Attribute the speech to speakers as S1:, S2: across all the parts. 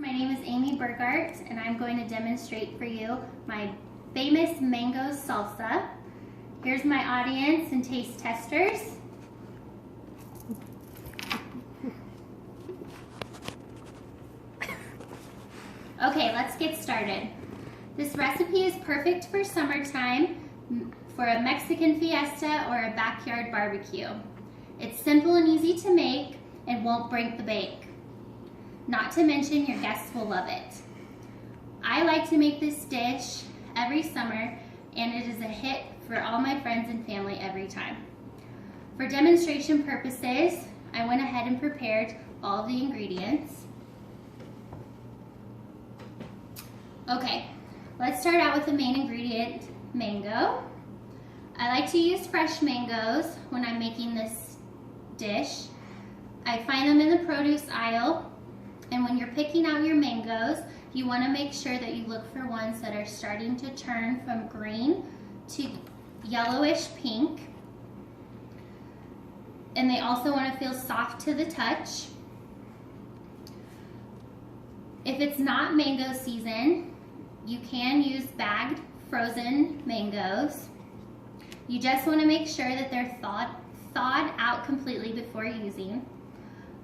S1: My name is Amy Burgart, and I'm going to demonstrate for you my famous mango salsa. Here's my audience and taste testers. Okay, let's get started. This recipe is perfect for summertime, for a Mexican fiesta or a backyard barbecue. It's simple and easy to make and won't break the bank. Not to mention your guests will love it. I like to make this dish every summer, and it is a hit for all my friends and family every time. For demonstration purposes, I went ahead and prepared all the ingredients. Okay, let's start out with the main ingredient, mango. I like to use fresh mangoes when I'm making this dish. I find them in the produce aisle, and when you're picking out your mangoes, you want to make sure that you look for ones that are starting to turn from green to yellowish pink. And they also want to feel soft to the touch. If it's not mango season, you can use bagged frozen mangoes. You just want to make sure that they're thawed out completely before using.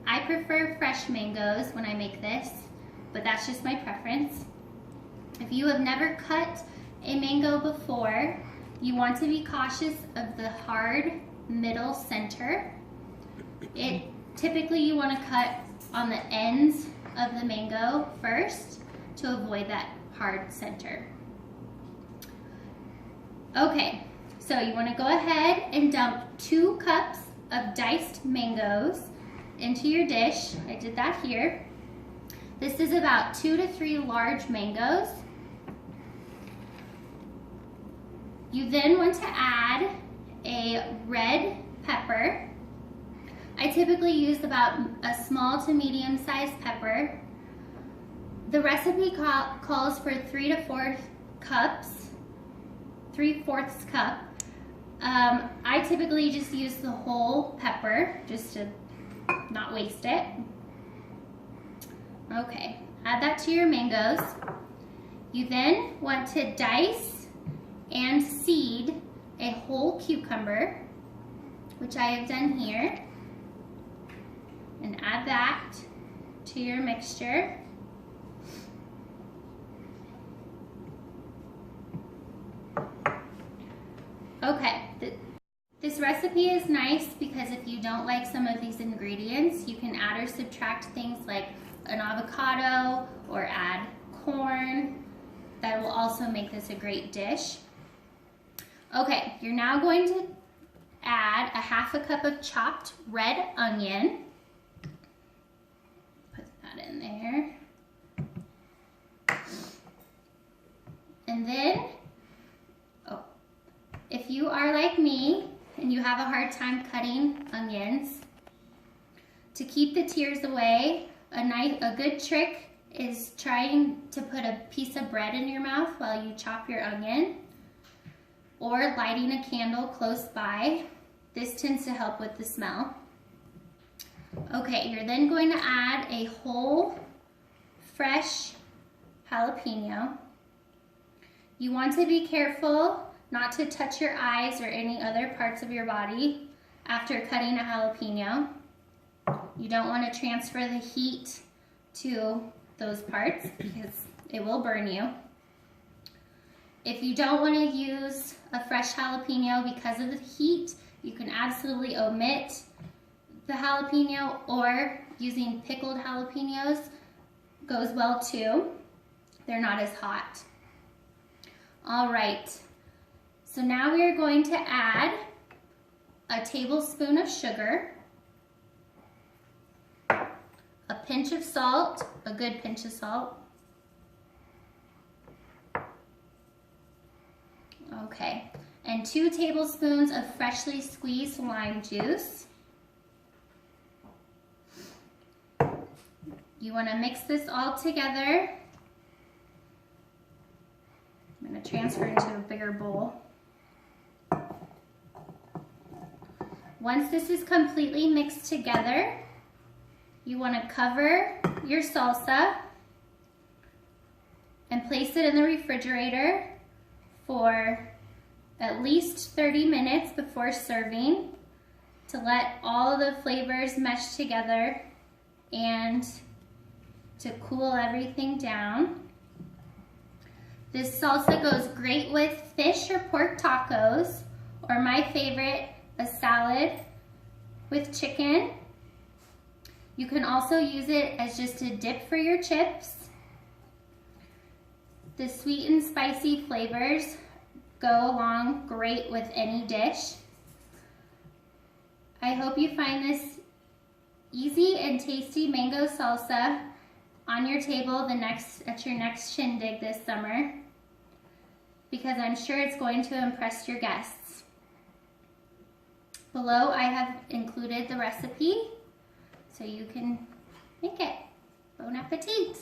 S1: I prefer fresh mangoes when I make this, but that's just my preference. If you have never cut a mango before, you want to be cautious of the hard middle center. Typically you want to cut on the ends of the mango first to avoid that hard center. Okay, so you want to go ahead and dump 2 cups of diced mangoes into your dish. I did that here. This is about 2 to 3 large mangoes. You then want to add a red pepper. I typically use about a small to medium sized pepper. The recipe calls for 3 to 4 cups, 3/4 cup. I typically just use the whole pepper just to not waste it. Okay, add that to your mangoes. You then want to dice and seed a whole cucumber, which I have done here, and add that to your mixture. Okay, this recipe is nice because if you don't like some of these ingredients, you can add or subtract things like an avocado or add corn. That will also make this a great dish. Okay, you're now going to add a 1/2 cup of chopped red onion. Put that in there. And then, if you are like me and you have a hard time cutting onions, to keep the tears away, a good trick is trying to put a piece of bread in your mouth while you chop your onion, or lighting a candle close by. This tends to help with the smell. Okay, you're then going to add a whole fresh jalapeno. You want to be careful not to touch your eyes or any other parts of your body after cutting a jalapeno. You don't want to transfer the heat to those parts because it will burn you. If you don't want to use a fresh jalapeno because of the heat, you can absolutely omit the jalapeno, or using pickled jalapenos goes well too. They're not as hot. All right. So now we are going to add a tablespoon of sugar, a pinch of salt, a good pinch of salt. Okay, and 2 tablespoons of freshly squeezed lime juice. You want to mix this all together. I'm going to transfer into a bigger bowl. Once this is completely mixed together, you want to cover your salsa and place it in the refrigerator for at least 30 minutes before serving to let all of the flavors mesh together and to cool everything down. This salsa goes great with fish or pork tacos, or my favorite, a salad with chicken. You can also use it as just a dip for your chips. The sweet and spicy flavors go along great with any dish. I hope you find this easy and tasty mango salsa on your table at your next shindig this summer, because I'm sure it's going to impress your guests. Below I have included the recipe so you can make it. Bon appetit!